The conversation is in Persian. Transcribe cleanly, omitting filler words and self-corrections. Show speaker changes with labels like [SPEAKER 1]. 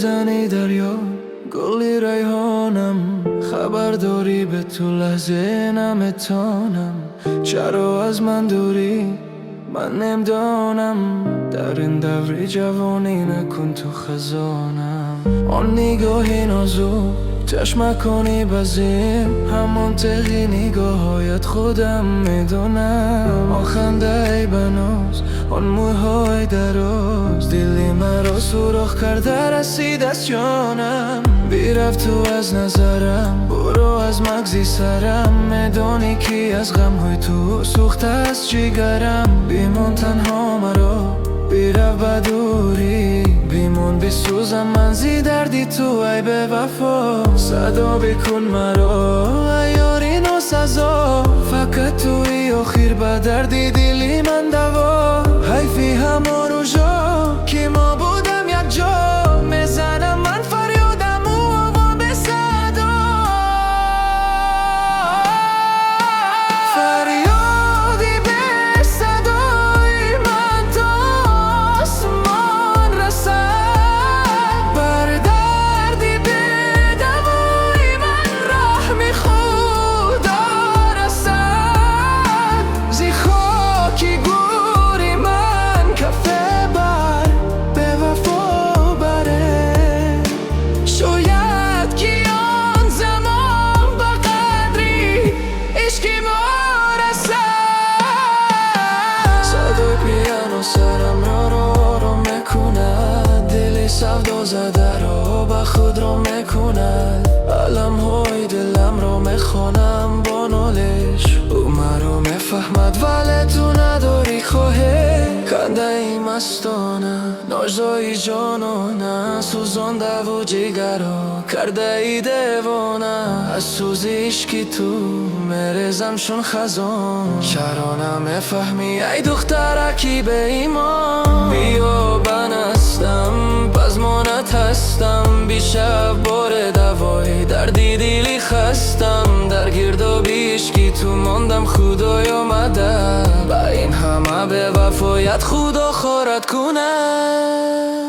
[SPEAKER 1] بزنی دریا گلی ریحانم، خبر داری به تو لحظه نمیتانم. چرا از من دوری من نمیدانم، در این دوری جوانی نکن تو خزانم. آن نگاهی نازو چشم کنی بزیم، همون تقی نگاهایت خودم میدونم. آن خنده ای بناز، آن موهای دراز، دلی مرا سوراخ کرده رسید از جانم. بیرفت تو از نظرم، برو از مغزی سرم، میدونی کی از غمهای تو سوخته از جگرم. بیمون تنها مرا بیرفت بدوری، بیمون بسوزم من زی دردی تو ای به وفا. صدا بکن مرا یاری نو سزا، فقط توی آخر به دردی دلی من دوا. حیفی همون روزا که ما بودم یک جا، میزنم من فریادم و آوا به صدا. فریادی به صدای من تا آسمان رسد، بر دردی به دوای من رحم خدا رسد. زی خاکی گوری من کفه بر به وفا بره، شاید که آن زمان با قدری عشقی ما رسد. صدای پیانو سرم رو میکند، دلی سودا زده رو به خود رو میکند. علم های دلم رو میخوانم با نالش، او مرا میفهمد ولی تو نداری خواهی. خنده ای مستانه ناجزای جانانه، سوزانده و جگرا کرده ای دیوانه. از سوز عشقی تو میریزم شون خزان، چرا نمیفهمی ای دخترکی به ایمان. بیا بنستم پزمانت هستم، بیشب بار دوای دردی دلی خستم. در گردابی عشقی تو ماندم خدای آمده، با این همه به وفایت خدا خارت کنه.